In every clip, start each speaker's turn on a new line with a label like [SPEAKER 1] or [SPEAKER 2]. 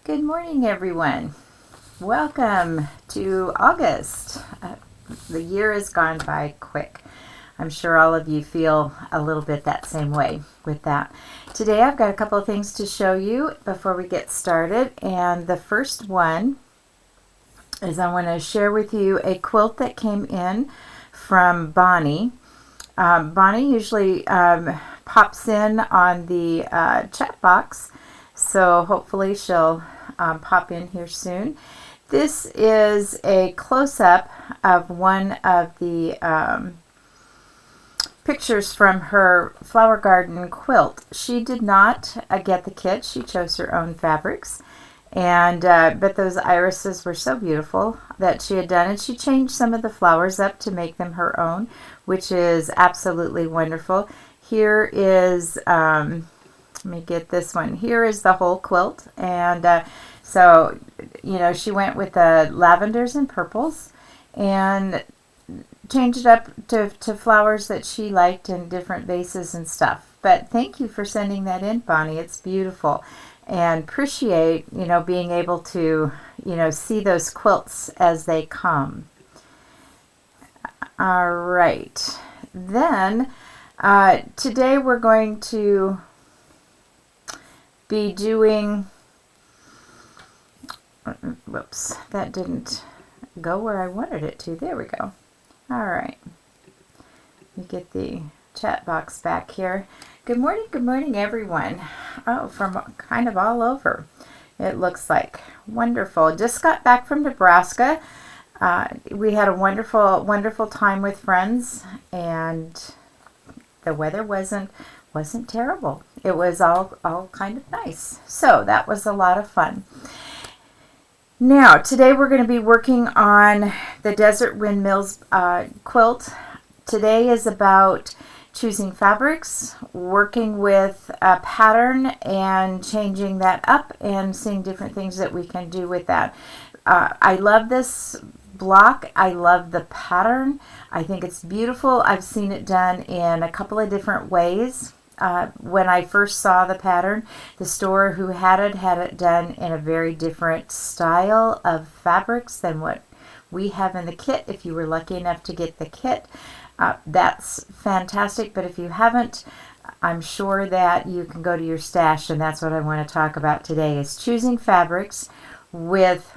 [SPEAKER 1] Good morning, everyone. Welcome to August. The year has gone by quick. I'm sure all of you feel a little bit that same way with that. Today I've got a couple of things to show you before we get started, and the first one is I want to share with you a quilt that came in from Bonnie. Bonnie usually pops in on the chat box, so hopefully she'll pop in here soon. This is a close-up of one of the pictures from her flower garden quilt. She did not get the kit. She chose her own fabrics, and but those irises were so beautiful that she had done, and she changed some of the flowers up to make them her own, which is absolutely wonderful. Here is let me get this one. Here is the whole quilt, and so, you know, she went with the lavenders and purples and changed it up to flowers that she liked in different vases and stuff. But thank you for sending that in, Bonnie. It's beautiful, and appreciate, you know, being able to, you know, see those quilts as they come. All right. Then today we're going to be doing, whoops, that didn't go where I wanted it to. There we go. All right. Let me get the chat box back here. Good morning, everyone. Oh, from kind of all over, it looks like. Wonderful. Just got back from Nebraska. We had a wonderful time with friends, and the weather wasn't terrible. It was all kind of nice. So that was a lot of fun. Now, today we're going to be working on the Desert Windmills quilt. Today is about choosing fabrics, working with a pattern and changing that up and seeing different things that we can do with that. I love this block. I love the pattern. I think it's beautiful. I've seen it done in a couple of different ways. When I first saw the pattern, the store who had it done in a very different style of fabrics than what we have in the kit. If you were lucky enough to get the kit, that's fantastic. But if you haven't, I'm sure that you can go to your stash, and that's what I want to talk about today, is choosing fabrics with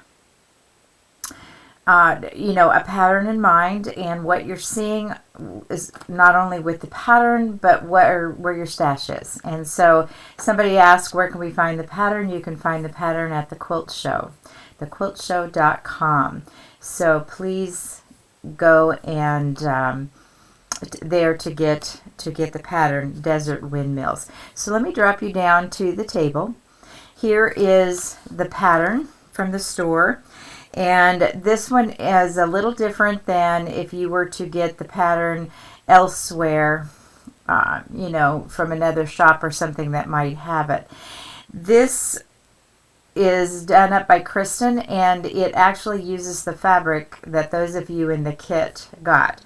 [SPEAKER 1] you know, a pattern in mind, and what you're seeing is not only with the pattern, but where your stash is. And so somebody asked, where can we find the pattern? You can find the pattern at the Quilt Show, thequiltshow.com. So please go and there to get the pattern, Desert Windmills. So let me drop you down to the table. Here is the pattern from the store. And this one is a little different than if you were to get the pattern elsewhere, you know, from another shop or something that might have it. This is done up by Kristen, and it actually uses the fabric that those of you in the kit got.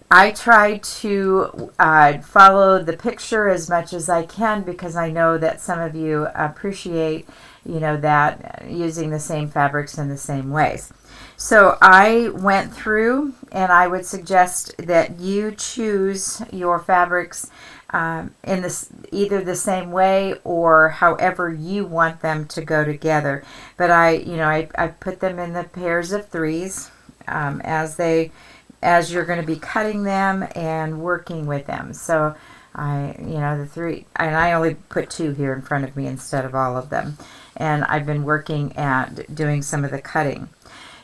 [SPEAKER 1] I try to follow the picture as much as I can, because I know that some of you appreciate, you know, that using the same fabrics in the same ways. So I went through, and I would suggest that you choose your fabrics in this either the same way or however you want them to go together. But I put them in the pairs of threes as you're going to be cutting them and working with them. So the three, and I only put two here in front of me instead of all of them. And I've been working at doing some of the cutting.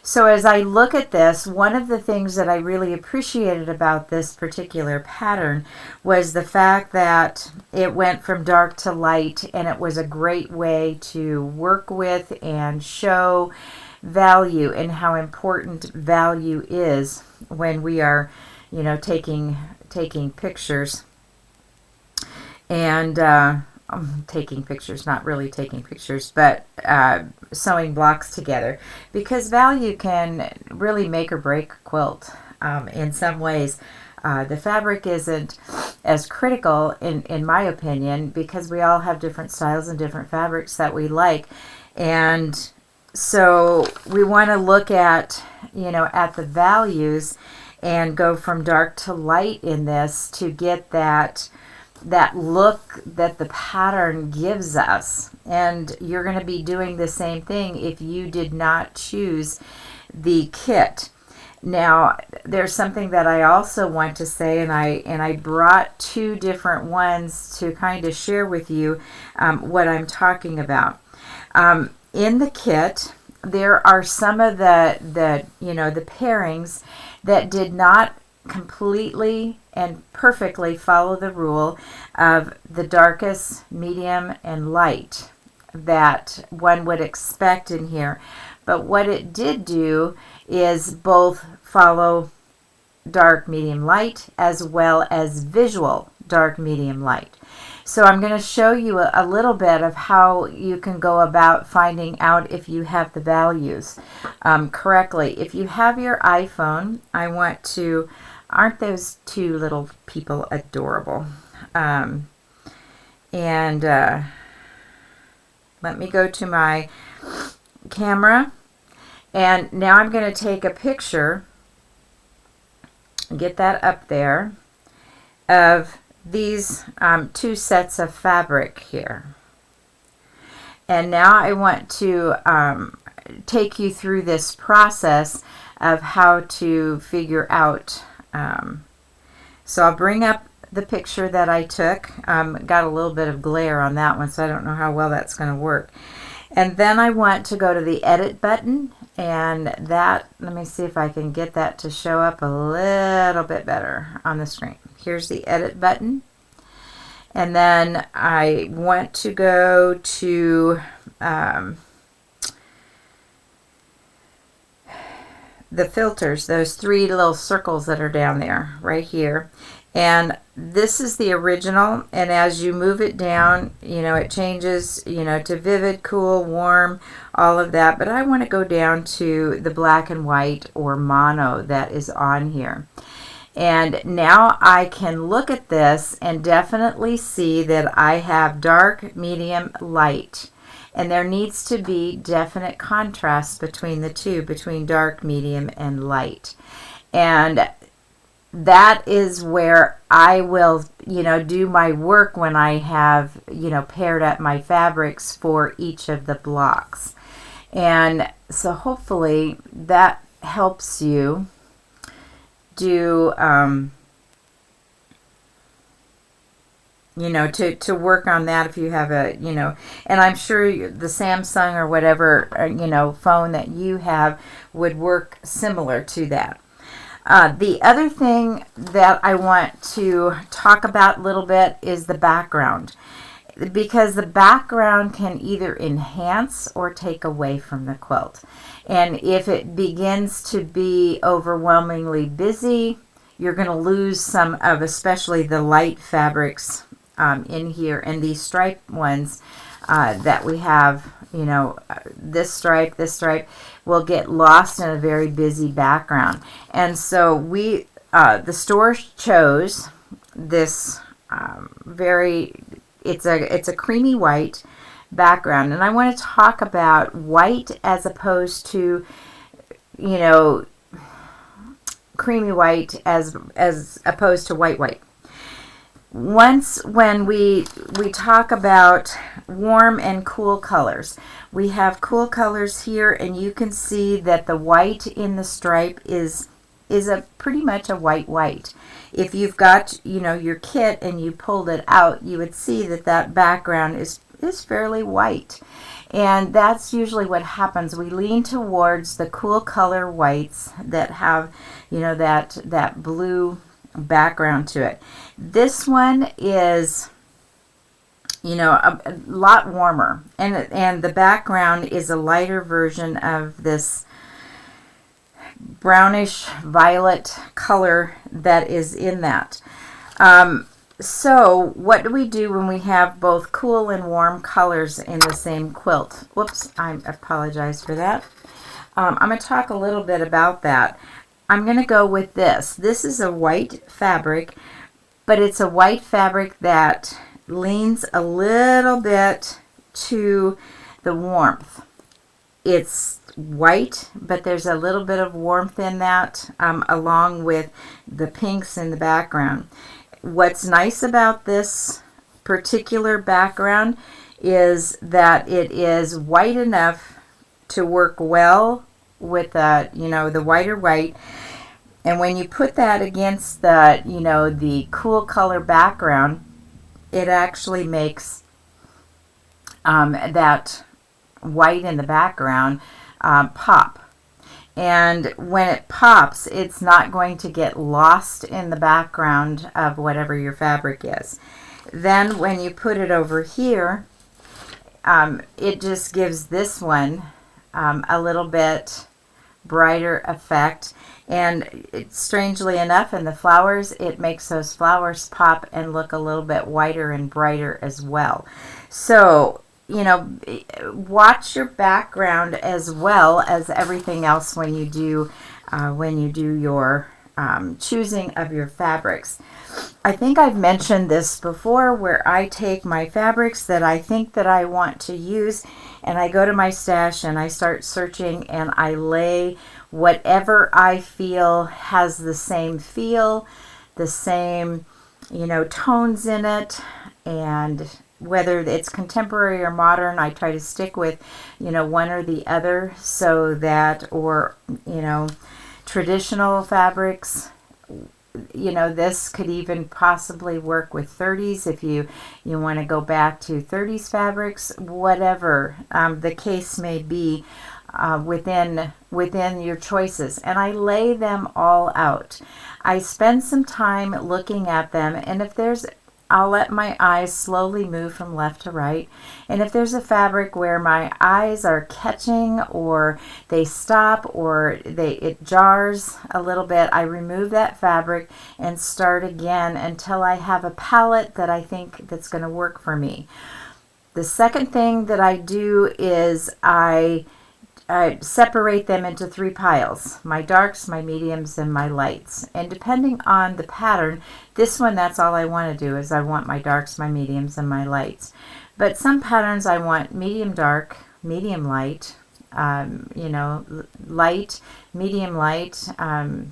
[SPEAKER 1] So as I look at this, one of the things that I really appreciated about this particular pattern was the fact that it went from dark to light, and it was a great way to work with and show value, and how important value is when we are, you know, taking pictures and taking pictures, not really taking pictures, but sewing blocks together, because value can really make or break a quilt in some ways. The fabric isn't as critical in my opinion, because we all have different styles and different fabrics that we like. And so we want to look at, at the values and go from dark to light in this to get that look that the pattern gives us. And you're going to be doing the same thing if you did not choose the kit. Now, there's something that I also want to say, and I brought two different ones to kind of share with you what I'm talking about. In the kit, there are some of the pairings that did not completely and perfectly follow the rule of the darkest, medium, and light that one would expect in here. But what it did do is both follow dark, medium, light, as well as visual dark, medium, light. So I'm going to show you a little bit of how you can go about finding out if you have the values correctly. If you have your iPhone, aren't those two little people adorable? Let me go to my camera, and now I'm going to take a picture, get that up there, of these two sets of fabric here. And now I want to take you through this process of how to figure out. So I'll bring up the picture that I took. Got a little bit of glare on that one, so I don't know how well that's going to work. And then I want to go to the edit button, and let me see if I can get that to show up a little bit better on the screen. Here's the edit button. And then I want to go to the filters, those three little circles that are down there right here. And this is the original, and as you move it down, it changes, to vivid, cool, warm, all of that. But I want to go down to the black and white or mono that is on here. And now I can look at this and definitely see that I have dark, medium, light. And there needs to be definite contrast between the two, between dark, medium, and light. And that is where I will, do my work when I have, paired up my fabrics for each of the blocks. And so hopefully that helps you do, to work on that if you have and I'm sure the Samsung or whatever, phone that you have would work similar to that. The other thing that I want to talk about a little bit is the background, because the background can either enhance or take away from the quilt. And if it begins to be overwhelmingly busy, you're going to lose some of especially the light fabrics in here. And these striped ones that we have, this stripe will get lost in a very busy background. And so the store chose this it's a creamy white background. And I want to talk about white as opposed to, creamy white as opposed to white. When we talk about warm and cool colors, we have cool colors here, and you can see that the white in the stripe is pretty much a white. If you've got your kit and you pulled it out, you would see that background is fairly white. And that's usually what happens. We lean towards the cool color whites that have that blue background to it. This one is a lot warmer, and the background is a lighter version of this brownish violet color that is in that. So what do we do when we have both cool and warm colors in the same quilt? Whoops, I apologize for that. I'm going to talk a little bit about that. I'm going to go with this. This is a white fabric, but it's a white fabric that leans a little bit to the warmth. It's white, but there's a little bit of warmth in that, along with the pinks in the background. What's nice about this particular background is that it is white enough to work well with the whiter white. And when you put that against the cool color background, it actually makes that white in the background pop. And when it pops, it's not going to get lost in the background of whatever your fabric is. Then when you put it over here, it just gives this one a little bit brighter effect. And strangely enough, in the flowers, it makes those flowers pop and look a little bit whiter and brighter as well. So, watch your background as well as everything else when you do your choosing of your fabrics. I think I've mentioned this before, where I take my fabrics that I think that I want to use, and I go to my stash and I start searching, and I lay whatever I feel has the same feel, the same tones in it, and whether it's contemporary or modern, I try to stick with one or the other, so that, or traditional fabrics. This could even possibly work with 30s if you want to go back to 30s fabrics, whatever the case may be, within your choices. And I lay them all out. I spend some time looking at them, and I'll let my eyes slowly move from left to right. And if there's a fabric where my eyes are catching, or they stop, or it jars a little bit, I remove that fabric and start again until I have a palette that I think that's going to work for me. The second thing that I do is I separate them into 3 piles: my darks, my mediums, and my lights. And depending on the pattern, this one, that's all I want to do, is I want my darks, my mediums, and my lights. But some patterns I want medium dark, medium light, light, medium light, so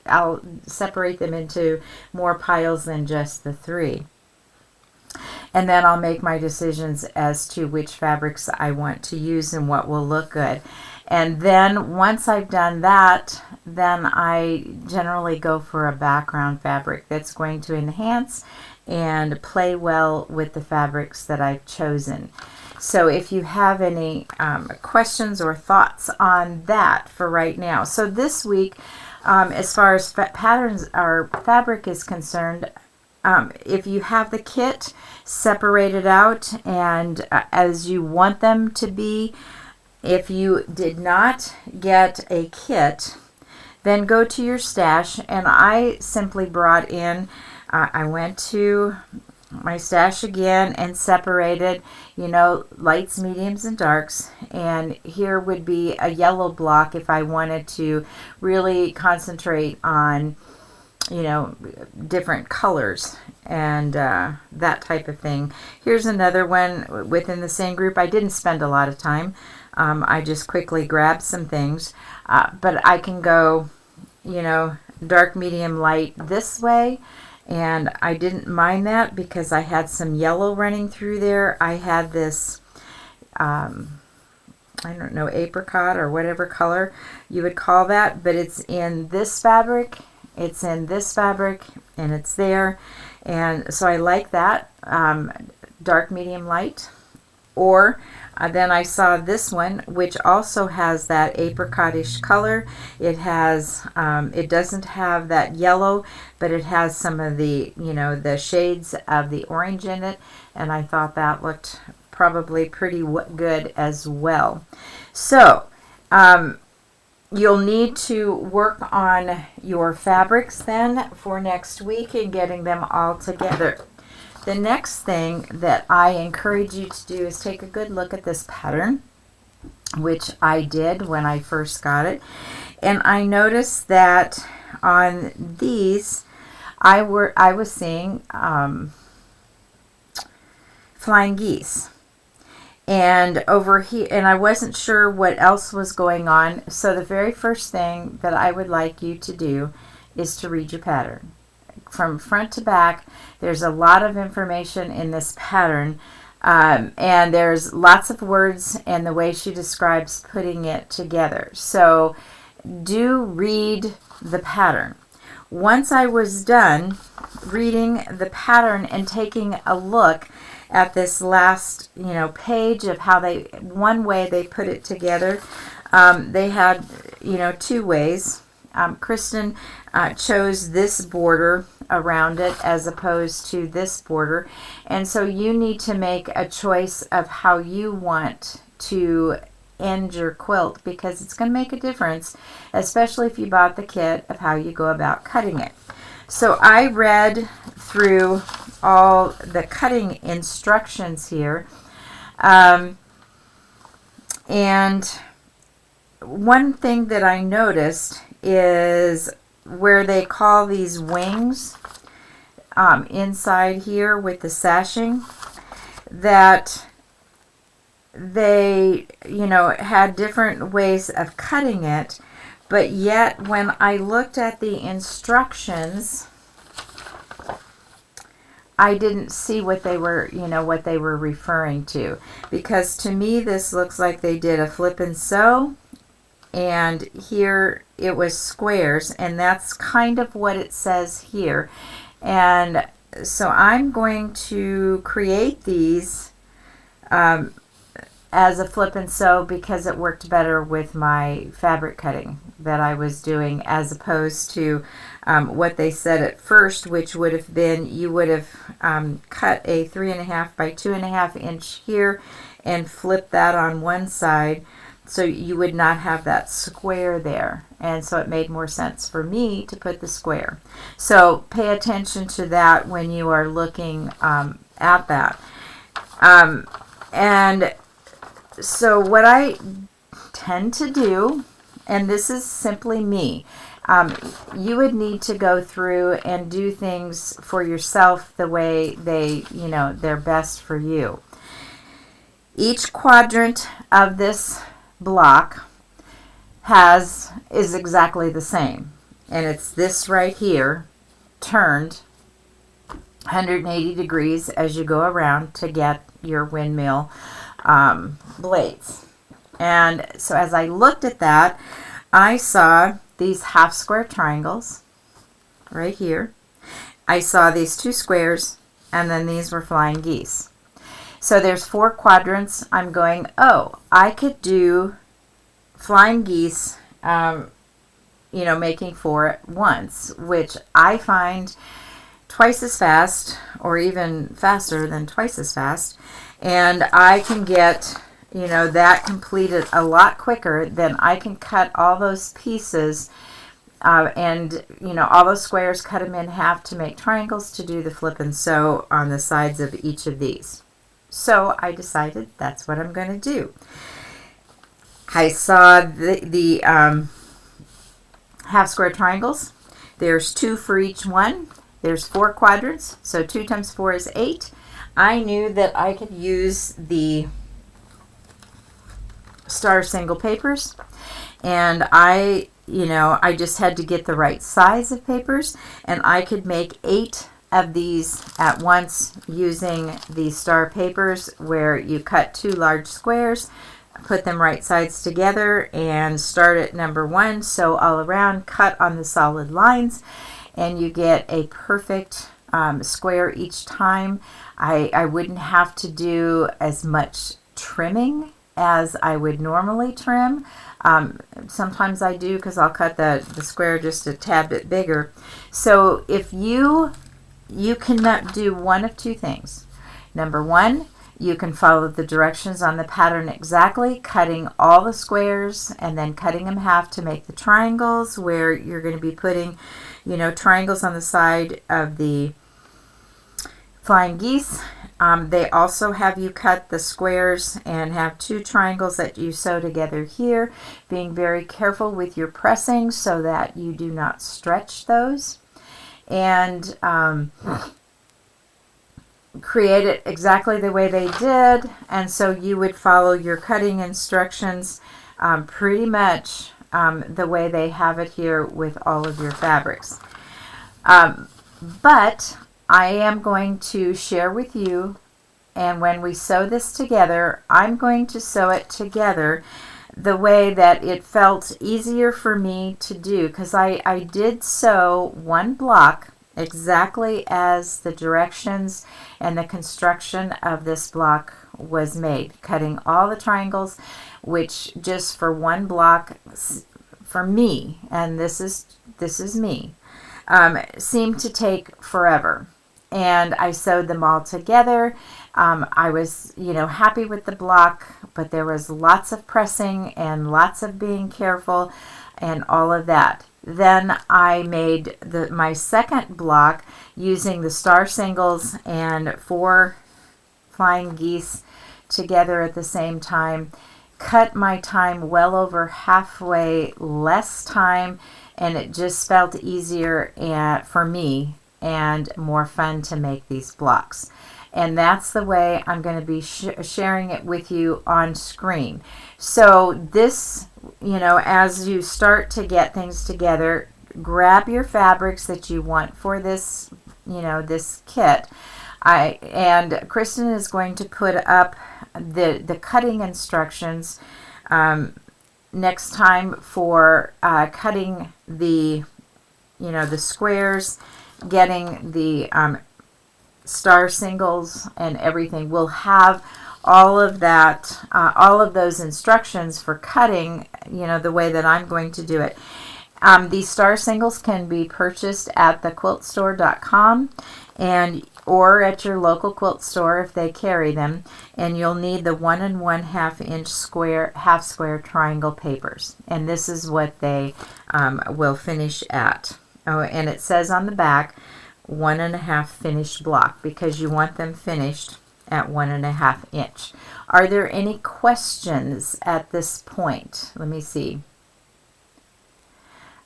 [SPEAKER 1] I'll separate them into more piles than just the 3. And then I'll make my decisions as to which fabrics I want to use and what will look good. And then once I've done that, then I generally go for a background fabric that's going to enhance and play well with the fabrics that I've chosen. So if you have any questions or thoughts on that for right now. So this week, as far as patterns or fabric is concerned, if you have the kit, separate it out and as you want them to be. If you did not get a kit, then go to your stash. And I simply brought in, I went to my stash again and separated, lights, mediums, and darks. And here would be a yellow block if I wanted to really concentrate on different colors and that type of thing. Here's another one within the same group. I didn't spend a lot of time. I just quickly grabbed some things, but I can go, dark, medium, light this way, and I didn't mind that because I had some yellow running through there. I had this I don't know, apricot or whatever color you would call that, but it's in this fabric. It's in this fabric, and it's there. And so I like that, dark, medium, light. Or then I saw this one, which also has that apricotish color. It has, it doesn't have that yellow, but it has some of the, the shades of the orange in it. And I thought that looked probably pretty good as well. So, you'll need to work on your fabrics then for next week and getting them all together. The next thing that I encourage you to do is take a good look at this pattern, which I did when I first got it. And I noticed that on these, I was seeing flying geese. And over here, and I wasn't sure what else was going on. So the very first thing that I would like you to do is to read your pattern. From front to back, there's a lot of information in this pattern. And there's lots of words and the way she describes putting it together. So do read the pattern. Once I was done reading the pattern and taking a look at this last, page of how one way they put it together, they had, two ways. Kristen chose this border around it as opposed to this border, and so you need to make a choice of how you want to end your quilt, because it's going to make a difference, especially if you bought the kit, of how you go about cutting it. So I read through all the cutting instructions here, and one thing that I noticed is where they call these wings inside here with the sashing, that they, had different ways of cutting it, but yet when I looked at the instructions, I didn't see what they were, referring to, because to me this looks like they did a flip and sew, and here it was squares, and that's kind of what it says here. And so I'm going to create these as a flip and sew, because it worked better with my fabric cutting that I was doing, as opposed to what they said at first, which would have been, you would have cut a 3.5 by 2.5 inch here and flip that on one side, so you would not have that square there. And so it made more sense for me to put the square. So pay attention to that when you are looking at that. And so what I tend to do, and this is simply me, you would need to go through and do things for yourself the way they're best for you. Each quadrant of this block is exactly the same, and it's this right here turned 180 degrees as you go around to get your windmill blades. And so as I looked at that, I saw these half square triangles right here. I saw these two squares, and then these were flying geese. So there's 4 quadrants. I'm going, I could do flying geese, making 4 at once, which I find twice as fast, or even faster than twice as fast. And I can get, that completed a lot quicker than I can cut all those pieces and all those squares, cut them in half to make triangles to do the flip and sew on the sides of each of these. So I decided that's what I'm going to do. I saw the half square triangles. There's 2 for each one. There's 4 quadrants, so 2 times 4 is 8. I knew that I could use the star single papers, and I just had to get the right size of papers, and I could make 8 of these at once using the star papers, where you cut 2 large squares, put them right sides together, and start at number 1, sew all around, cut on the solid lines, and you get a perfect square each time. I wouldn't have to do as much trimming as I would normally trim. Sometimes I do, because I'll cut the square just a tad bit bigger. So if you can do one of 2 things. Number 1, you can follow the directions on the pattern exactly, cutting all the squares and then cutting them half to make the triangles, where you're going to be putting, triangles on the side of the flying geese. They also have you cut the squares and have 2 triangles that you sew together here, being very careful with your pressing so that you do not stretch those. And create it exactly the way they did, and so you would follow your cutting instructions pretty much the way they have it here with all of your fabrics. But I am going to share with you, and when we sew this together, I'm going to sew it together the way that it felt easier for me to do, because I did sew one block exactly as the directions and the construction of this block was made, cutting all the triangles, which just for one block for me, and this is me, seemed to take forever. And I sewed them all together. I was, happy with the block, but there was lots of pressing and lots of being careful and all of that. Then I made my second block using the star singles and 4 flying geese together at the same time. Cut my time well over halfway less time, and it just felt easier for me and more fun to make these blocks. And that's the way I'm going to be sharing it with you on screen. So this, as you start to get things together, grab your fabrics that you want for this, this kit. And Kristen is going to put up the cutting instructions next time for cutting the, the squares, getting the star singles and everything. We'll have all of that, all of those instructions for cutting, the way that I'm going to do it. These star singles can be purchased at thequiltstore.com or at your local quilt store if they carry them, and you'll need the 1 1/2 inch half square triangle papers, and this is what they will finish at. Oh, and it says on the back 1 1/2 finished block, because you want them finished at 1 1/2 inch. Are there any questions at this point? Let me see.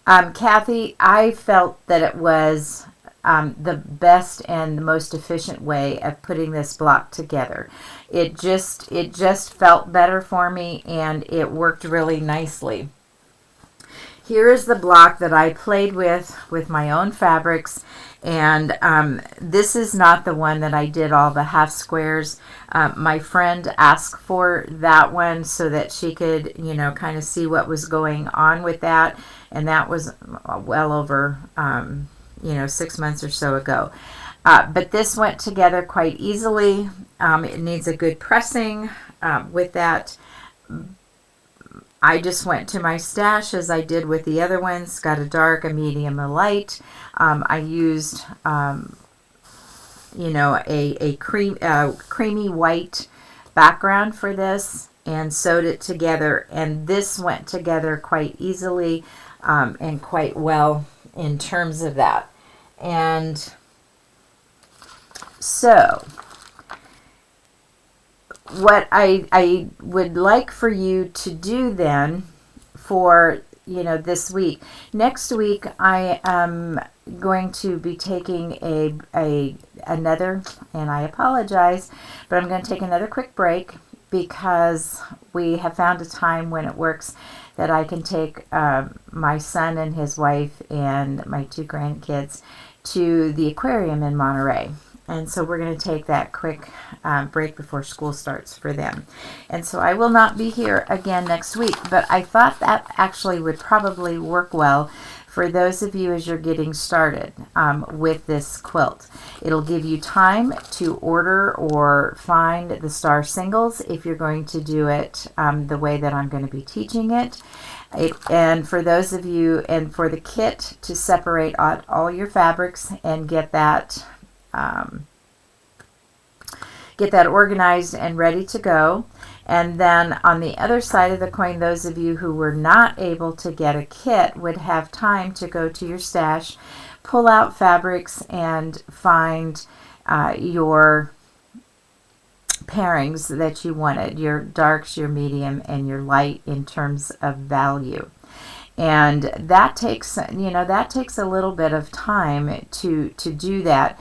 [SPEAKER 1] Kathy, I felt that it was the best and the most efficient way of putting this block together. It just felt better for me, and it worked really nicely. Here is the block that I played with my own fabrics, and this is not the one that I did all the half squares. My friend asked for that one so that she could, kind of see what was going on with that, and that was well over, 6 months or so ago. But this went together quite easily. It needs a good pressing with that. I just went to my stash as I did with the other ones, got a dark, a medium, a light. I used, a creamy white background for this and sewed it together. And this went together quite easily and quite well in terms of that. And so what I would like for you to do then for, this week. Next week, I am going to be taking another, and I apologize, but I'm going to take another quick break because we have found a time when it works that I can take my son and his wife and my 2 grandkids to the aquarium in Monterey. And so we're going to take that quick break before school starts for them. And so I will not be here again next week, but I thought that actually would probably work well for those of you as you're getting started with this quilt. It'll give you time to order or find the star singles if you're going to do it the way that I'm going to be teaching it. And for those of you, and for the kit, to separate out all your fabrics and get that organized and ready to go. And then on the other side of the coin, those of you who were not able to get a kit would have time to go to your stash, pull out fabrics, and find your pairings that you wanted, your darks, your medium, and your light in terms of value. And that takes, a little bit of time to do that.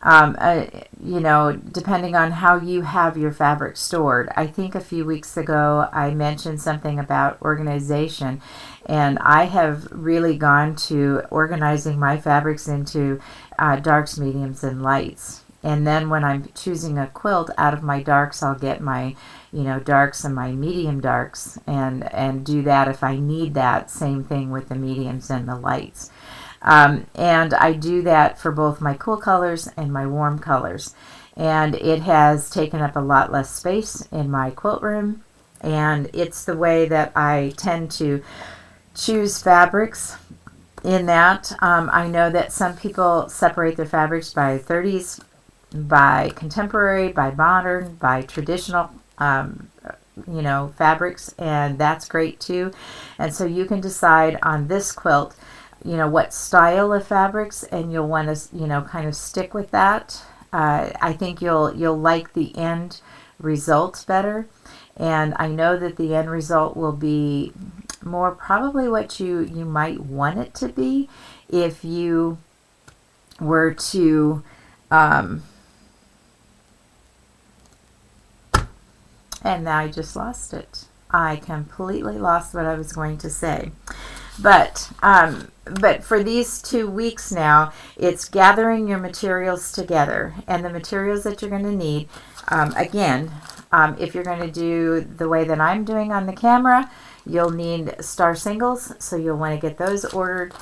[SPEAKER 1] you know, depending on how you have your fabric stored. I think a few weeks ago I mentioned something about organization, and I have really gone to organizing my fabrics into darks, mediums, and lights. And then when I'm choosing a quilt out of my darks, I'll get my, you know, darks and my medium darks, and do that if I need that. Same thing with the mediums and the lights. And I do that for both my cool colors and my warm colors. And it has taken up a lot less space in my quilt room. And it's the way that I tend to choose fabrics in that. I know that some people separate their fabrics by 30s, by contemporary, by modern, by traditional, you know, fabrics, and that's great too. And so you can decide on this quilt, you know, what style of fabrics, and you'll want to, you know, kind of stick with that. I think you'll like the end result better, and I know that the end result will be more probably what you might want it to be if you were to and I just lost it. I completely lost what I was going to say. But for these 2 weeks now, it's gathering your materials together, and the materials that you're going to need. Again, if you're going to do the way that I'm doing on the camera, you'll need star singles, so you'll want to get those ordered.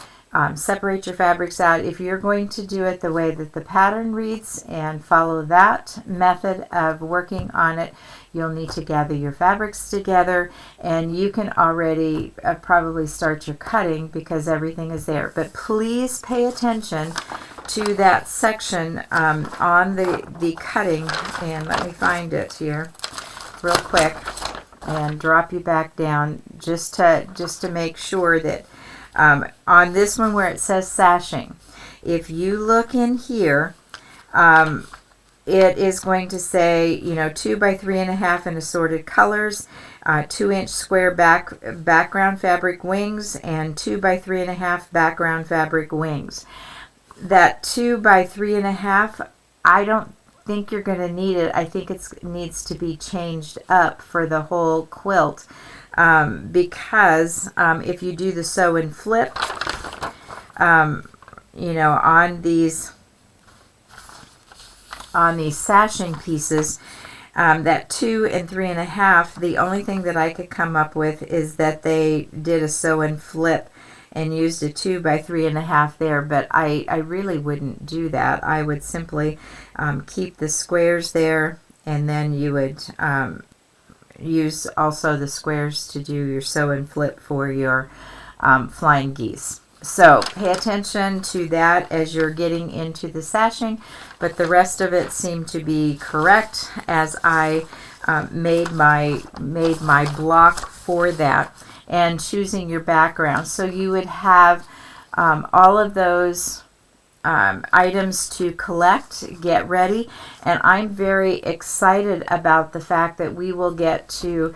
[SPEAKER 1] Separate your fabrics out. If you're going to do it the way that the pattern reads and follow that method of working on it, you'll need to gather your fabrics together, and you can already probably start your cutting because everything is there. But please pay attention to that section on the cutting, and let me find it here real quick and drop you back down just to make sure that on this one where it says sashing, if you look in here, it is going to say, you know, 2 by 3.5 in assorted colors, 2-inch square background fabric wings, and 2 by 3.5 background fabric wings. That 2 by 3.5, I don't think you're going to need it. I think it needs to be changed up for the whole quilt. Because if you do the sew and flip, you know, on these sashing pieces, that 2 and 3.5, the only thing that I could come up with is that they did a sew and flip and used a 2 by 3.5 there, but I really wouldn't do that. I would simply keep the squares there, and then you would use also the squares to do your sew and flip for your flying geese. So pay attention to that as you're getting into the sashing, but the rest of it seemed to be correct as I made my block for that, and choosing your background. So you would have all of those items to collect, get ready, and I'm very excited about the fact that we will get to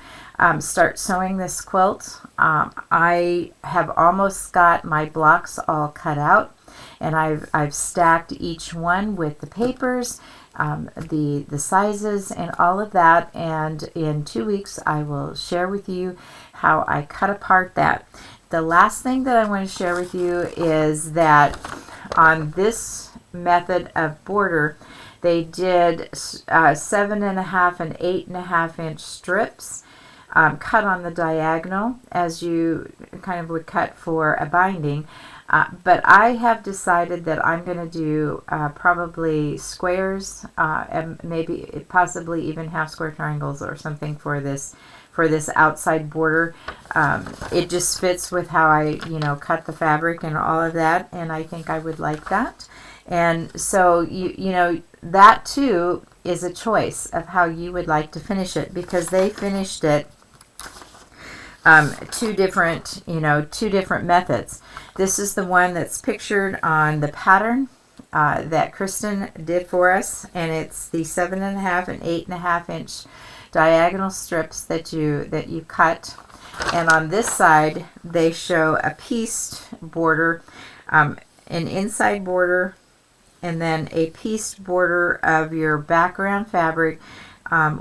[SPEAKER 1] start sewing this quilt. I have almost got my blocks all cut out, and I've stacked each one with the papers, the sizes, and all of that, and in 2 weeks I will share with you how I cut apart that. The last thing that I want to share with you is that on this method of border, they did 7.5 and 8.5 inch strips cut on the diagonal as you kind of would cut for a binding. But I have decided that I'm going to do probably squares, and maybe possibly even half square triangles or something for this outside border. It just fits with how I, you know, cut the fabric and all of that, and I think I would like that. And so you know, that too is a choice of how you would like to finish it, because they finished it two different methods. This is the one that's pictured on the pattern that Kristen did for us, and it's the 7.5 and 8.5 inch diagonal strips that you cut. And on this side they show a pieced border, an inside border and then a pieced border of your background fabric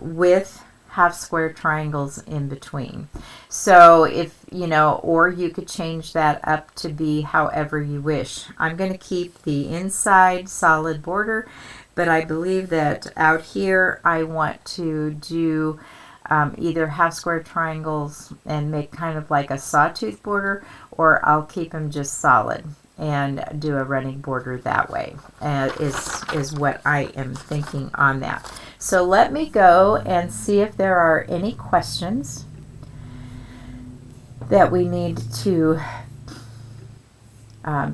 [SPEAKER 1] with half square triangles in between. So if you know, or you could change that up to be however you wish. I'm going to keep the inside solid border, but I believe that out here I want to do either half square triangles and make kind of like a sawtooth border, or I'll keep them just solid and do a running border that way, is what I am thinking on that. So let me go and see if there are any questions that we need to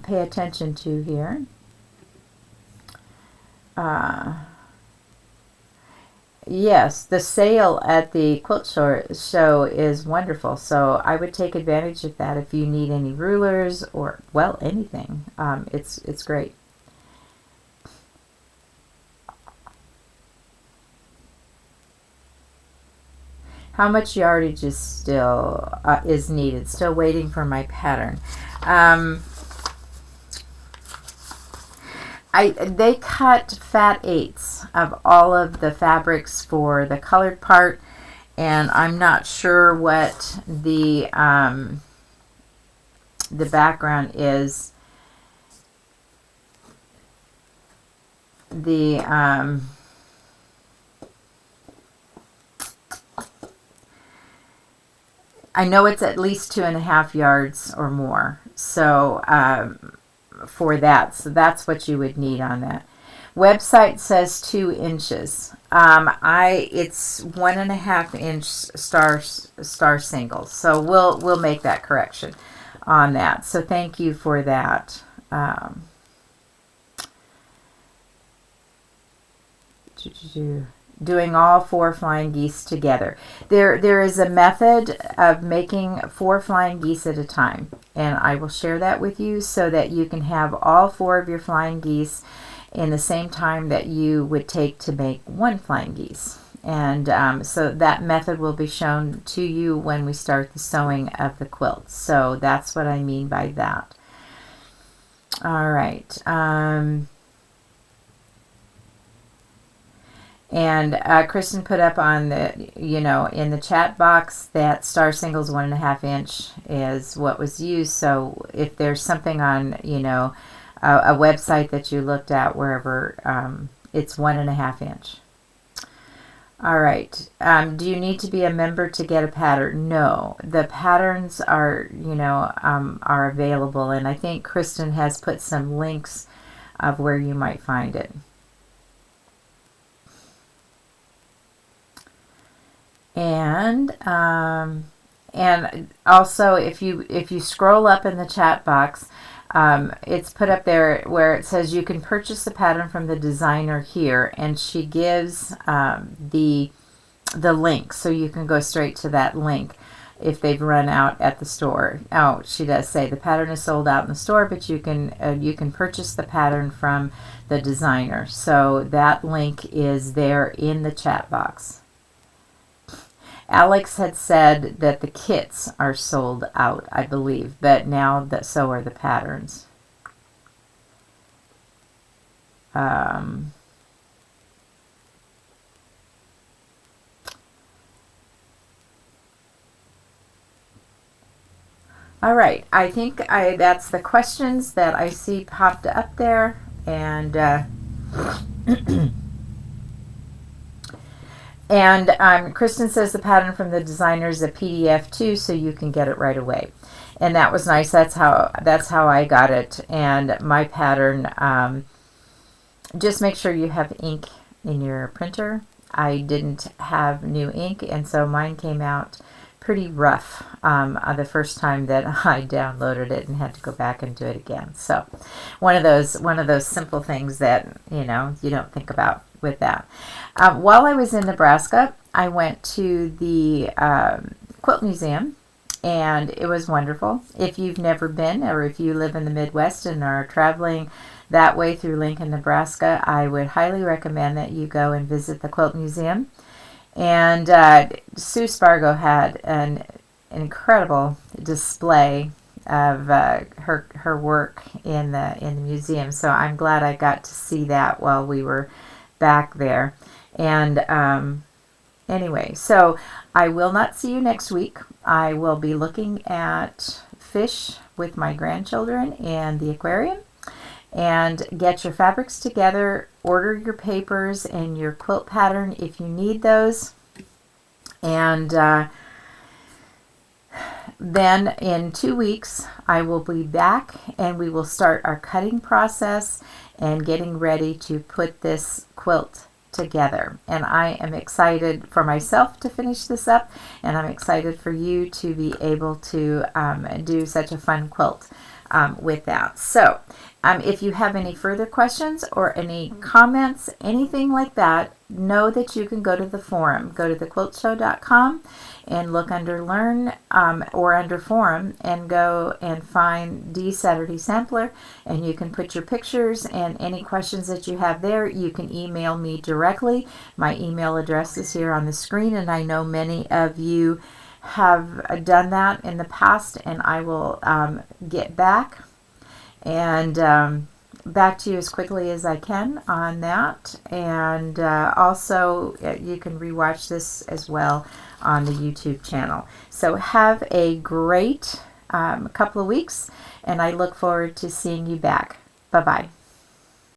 [SPEAKER 1] pay attention to here. Yes, the sale at the quilt show is wonderful. So I would take advantage of that if you need any rulers or, well, anything. It's great. How much yardage is still is needed? Still waiting for my pattern. They cut fat eighths of all of the fabrics for the colored part, and I'm not sure what the background is. I know it's at least 2.5 yards or more. So for that, so that's what you would need on that. Website says 2 inches. It's 1.5 inch star singles. So we'll make that correction on that. So thank you for that. Doing all 4 flying geese together. There is a method of making 4 flying geese at a time, and I will share that with you so that you can have all 4 of your flying geese in the same time that you would take to make 1 flying geese. And so that method will be shown to you when we start the sewing of the quilt. So that's what I mean by that. All right. And Kristen put up on the, in the chat box that star singles 1.5 inch is what was used. So if there's something on, a website that you looked at, wherever, it's 1.5 inch. All right. Do you need to be a member to get a pattern? No. The patterns are, are available. And I think Kristen has put some links of where you might find it. And also, if you scroll up in the chat box, it's put up there where it says you can purchase the pattern from the designer here, and she gives the link, so you can go straight to that link if they've run out at the store. Oh, she does say the pattern is sold out in the store, but you can purchase the pattern from the designer. So that link is there in the chat box. Alex had said that the kits are sold out, I believe, but now so are the patterns. All right, I think that's the questions that I see popped up there, and and Kristen says the pattern from the designer is a PDF too, so you can get it right away. And that was nice. That's how I got it. And my pattern, just make sure you have ink in your printer. I didn't have new ink, and so mine came out pretty rough the first time that I downloaded it and had to go back and do it again. So one of those simple things that you don't think about with that. While I was in Nebraska, I went to the Quilt Museum, and it was wonderful. If you've never been, or if you live in the Midwest and are traveling that way through Lincoln, Nebraska, I would highly recommend that you go and visit the Quilt Museum. And Sue Spargo had an incredible display of her work in the museum. So I'm glad I got to see that while we were back there. And anyway, so I will not see you next week. I will be looking at fish with my grandchildren in the aquarium. And get your fabrics together, order your papers and your quilt pattern if you need those. And then in 2 weeks, I will be back and we will start our cutting process and getting ready to put this quilt together. And I am excited for myself to finish this up, and I'm excited for you to be able to do such a fun quilt with that. So if you have any further questions or any comments, anything like that, know that you can go to the forum. Go to thequiltshow.com and look under Learn or under Forum and go and find D Saturday Sampler, and you can put your pictures and any questions that you have there. You can email me directly. My email address is here on the screen, and I know many of you have done that in the past, and I will get back and back to you as quickly as I can on that. And also you can rewatch this as well on the YouTube channel. So have a great couple of weeks, and I look forward to seeing you back. Bye-bye.